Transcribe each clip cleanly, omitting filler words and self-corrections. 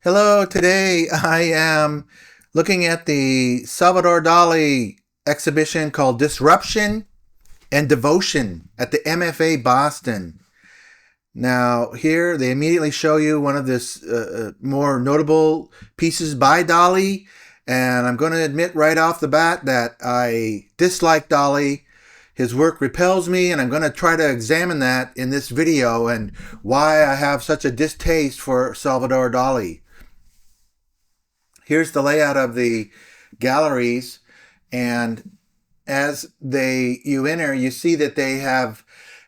Hello, today I am looking at the Salvador Dali exhibition called Disruption and Devotion at the MFA Boston. Now, here they immediately show you one of this more notable pieces by Dali, and I'm going to admit right off the bat that I dislike Dali. His work repels me, and I'm going to try to examine that in this video and why I have such a distaste for Salvador Dali. Here's the layout of the galleries, and as you enter, you see that they have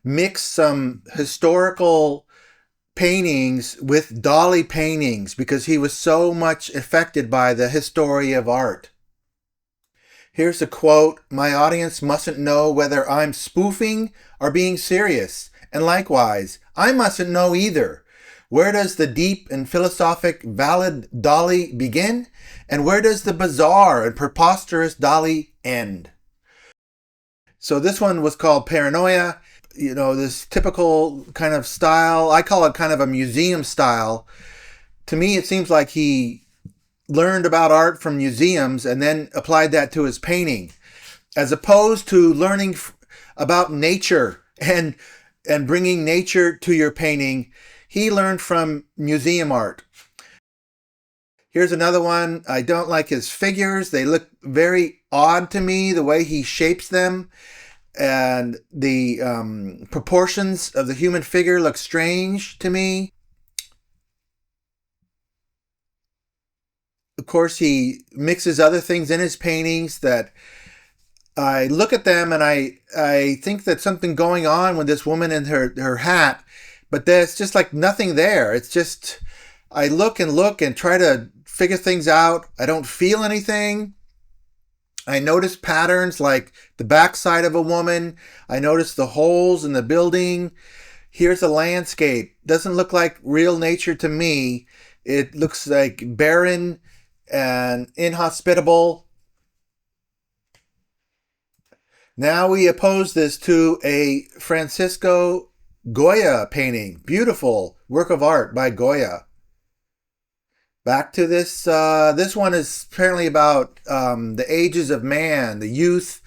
mixed some historical paintings with Dali paintings because he was so much affected by the history of art. Here's a quote: "My audience mustn't know whether I'm spoofing or being serious, and likewise, I mustn't know either. Where does the deep and philosophic valid Dali begin? And where does the bizarre and preposterous Dali end?" So this one was called Paranoia. You know, this typical kind of style. I call it kind of a museum style. To me, it seems like he learned about art from museums and then applied that to his painting, as opposed to learning about nature and bringing nature to your painting. He learned from museum art. Here's another one. I don't like his figures. They look very odd to me, the way he shapes them. And the proportions of the human figure look strange to me. Of course, he mixes other things in his paintings that I look at them and I think that something going on with this woman in her hat, but there's just like nothing there. It's just, I look and try to figure things out. I don't feel anything. I notice patterns like the backside of a woman. I notice the holes in the building. Here's a landscape. Doesn't look like real nature to me. It looks like barren and inhospitable. Now we oppose this to a Francisco Goya painting. Beautiful work of art by Goya. Back to this. This one is apparently about the ages of man, the youth,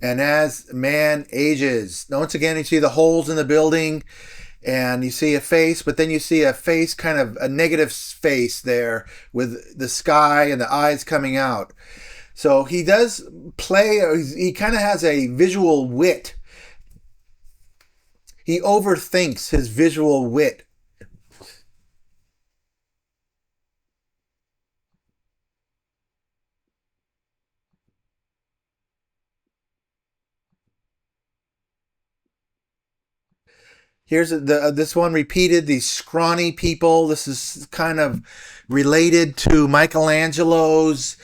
and as man ages. Now, once again, you see the holes in the building, and you see a face, but then you see a face, kind of a negative face there with the sky and the eyes coming out. So he does play, he kind of has a visual wit. He overthinks his visual wit. Here's this one repeated, these scrawny people. This is kind of related to Michelangelo's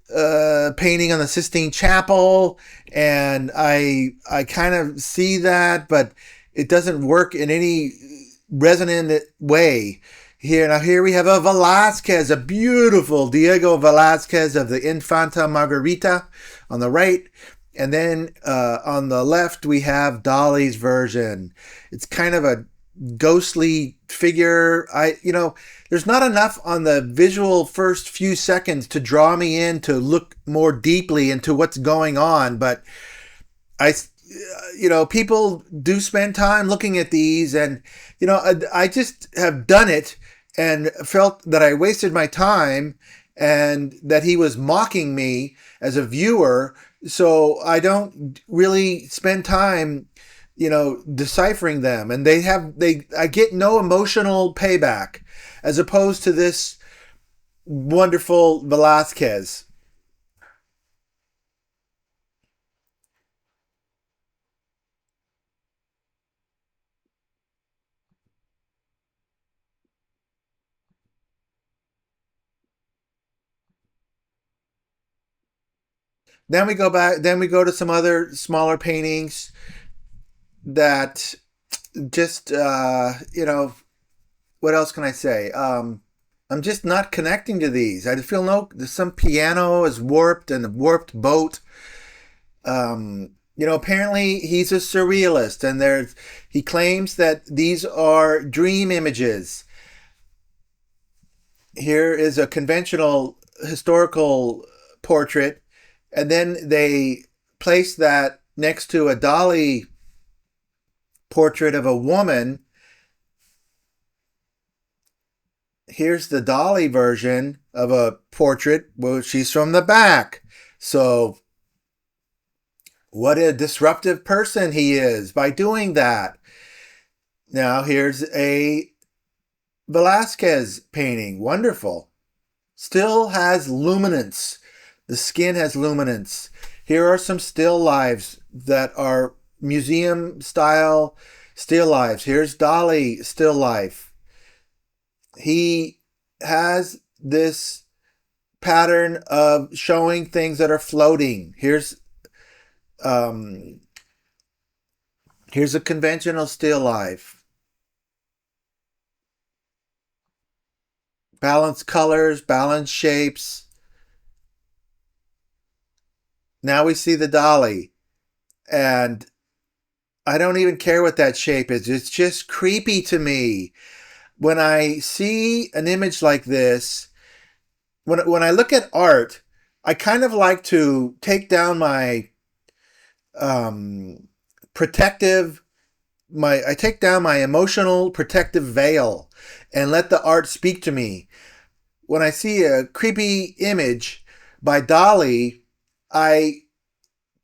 painting on the Sistine Chapel, and I kind of see that, but it doesn't work in any resonant way. Here we have a Velázquez, a beautiful Diego Velázquez of the Infanta Margarita on the right. And then on the left, we have Dali's version. It's kind of a ghostly figure. There's not enough on the visual first few seconds to draw me in to look more deeply into what's going on. But people do spend time looking at these, and, I just have done it and felt that I wasted my time and that he was mocking me as a viewer. So I don't really spend time, deciphering them, and I get no emotional payback, as opposed to this wonderful Velázquez. Then we go back, then we go to some other smaller paintings that just, what else can I say? I'm just not connecting to these. I feel some piano is warped and a warped boat. Apparently he's a surrealist, and he claims that these are dream images. Here is a conventional historical portrait, and then they place that next to a Dali portrait of a woman. Here's the Dali version of a portrait. Well, she's from the back. So, what a disruptive person he is by doing that. Now, here's a Velasquez painting. Wonderful. Still has luminance. The skin has luminance. Here are some still lives that are museum style still lives. Here's Dali still life. He has this pattern of showing things that are floating. Um, here's a conventional still life. Balanced colors, balanced shapes. Now we see the Dali, and I don't even care what that shape is. It's just creepy to me. When I see an image like this, when I look at art, I kind of like to take down my um, protective I take down my emotional protective veil and let the art speak to me. When I see a creepy image by Dali, I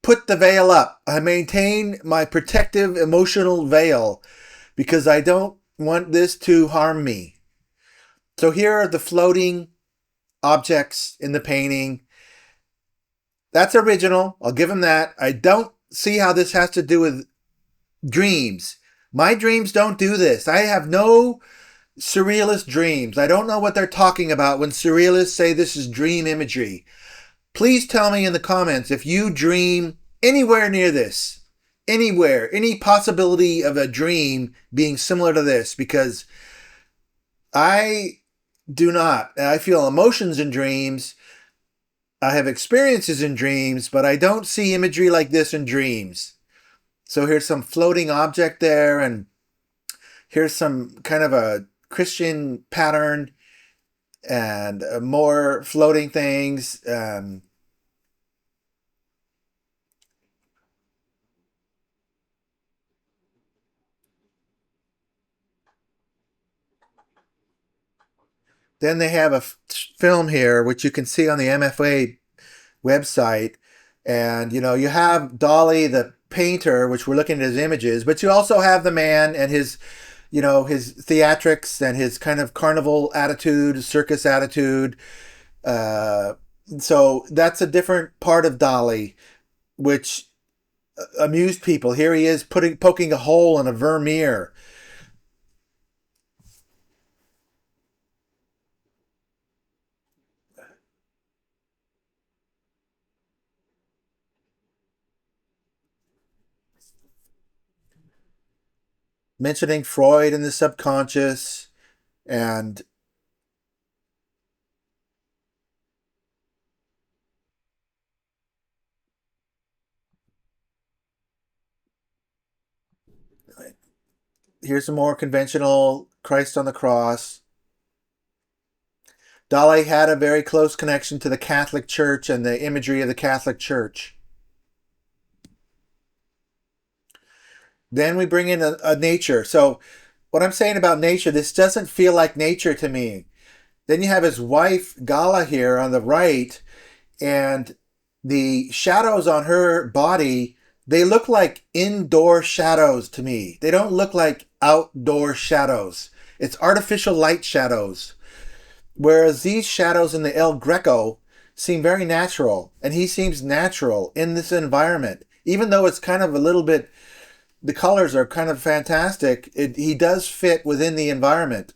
put the veil up. I maintain my protective emotional veil because I don't want this to harm me. So here are the floating objects in the painting. That's original. I'll give him that. I don't see how this has to do with dreams. My dreams don't do this. I have no surrealist dreams. I don't know what they're talking about when surrealists say this is dream imagery. Please tell me in the comments if you dream anywhere near this. Anywhere. Any possibility of a dream being similar to this, because I do not. I feel emotions in dreams. I have experiences in dreams, but I don't see imagery like this in dreams. So here's some floating object there, and here's some kind of a Christian pattern and more floating things. Then they have a film here, which you can see on the MFA website. And, you have Dolly, the painter, which we're looking at his images, but you also have the man and his theatrics and his kind of carnival attitude, circus attitude. Uh, so that's a different part of Dolly, which amused people. Here he is poking a hole in a Vermeer. Mentioning Freud and the subconscious, and here's a more conventional Christ on the cross. Dali had a very close connection to the Catholic Church and the imagery of the Catholic Church. Then we bring in a nature. So, what I'm saying about nature, this doesn't feel like nature to me. Then you have his wife, Gala, here on the right, and the shadows on her body, they look like indoor shadows to me. They don't look like outdoor shadows. It's artificial light shadows. Whereas these shadows in the El Greco seem very natural, and he seems natural in this environment. Even though it's kind of a little bit, the colors are kind of fantastic, he does fit within the environment.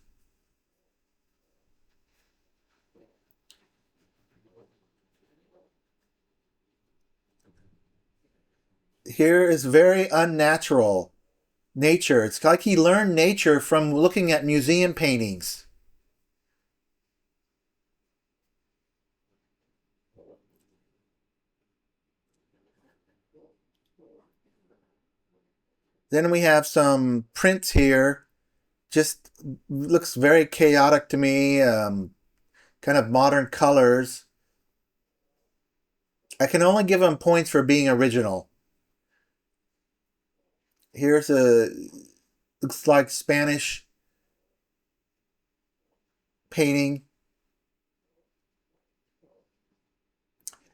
Here is very unnatural nature. It's like he learned nature from looking at museum paintings. Then we have some prints here. Just looks very chaotic to me. kind of modern colors. I can only give him points for being original. Here's a, looks like Spanish painting.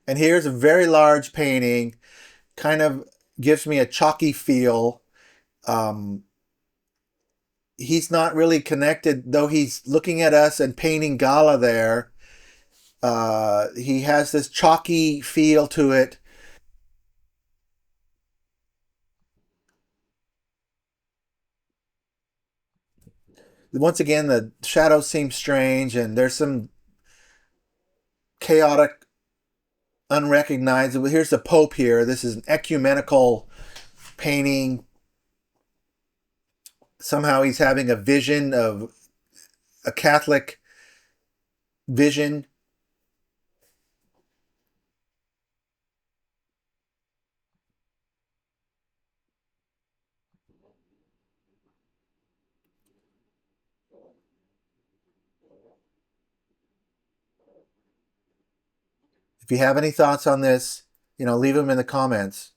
And here's a very large painting, kind of gives me a chalky feel. Um, he's not really connected, though he's looking at us and painting Gala there. He has this chalky feel to it. Once again, the shadows seem strange, and there's some chaotic, unrecognizable. Here's the Pope here. This is an ecumenical painting. Somehow he's having a vision of a Catholic vision. If you have any thoughts on this, leave them in the comments.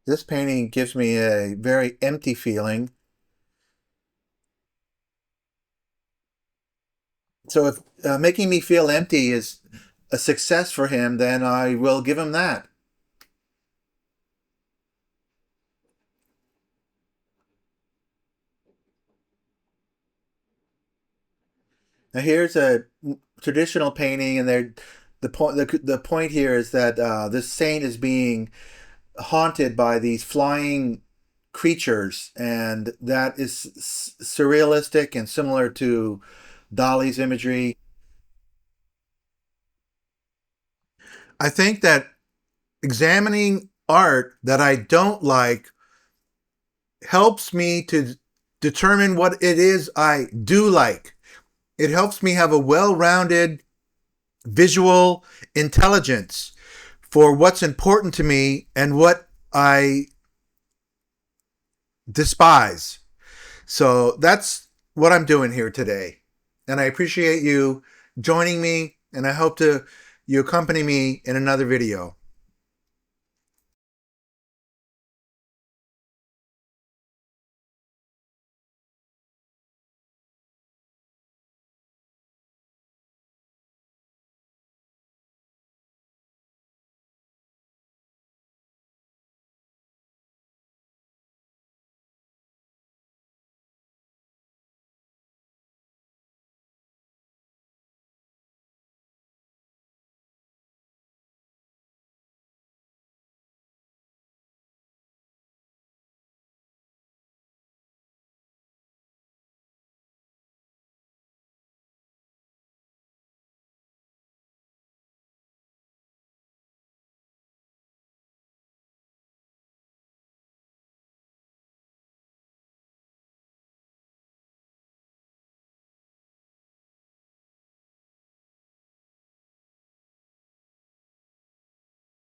This painting gives me a very empty feeling. So if making me feel empty is a success for him, then I will give him that. Now here's a traditional painting, and the point here is that this saint is being haunted by these flying creatures, and that is surrealistic and similar to Dali's imagery. I think that examining art that I don't like helps me to determine what it is I do like. It helps me have a well-rounded visual intelligence for what's important to me and what I despise. So that's what I'm doing here today. And I appreciate you joining me, and I hope to you accompany me in another video.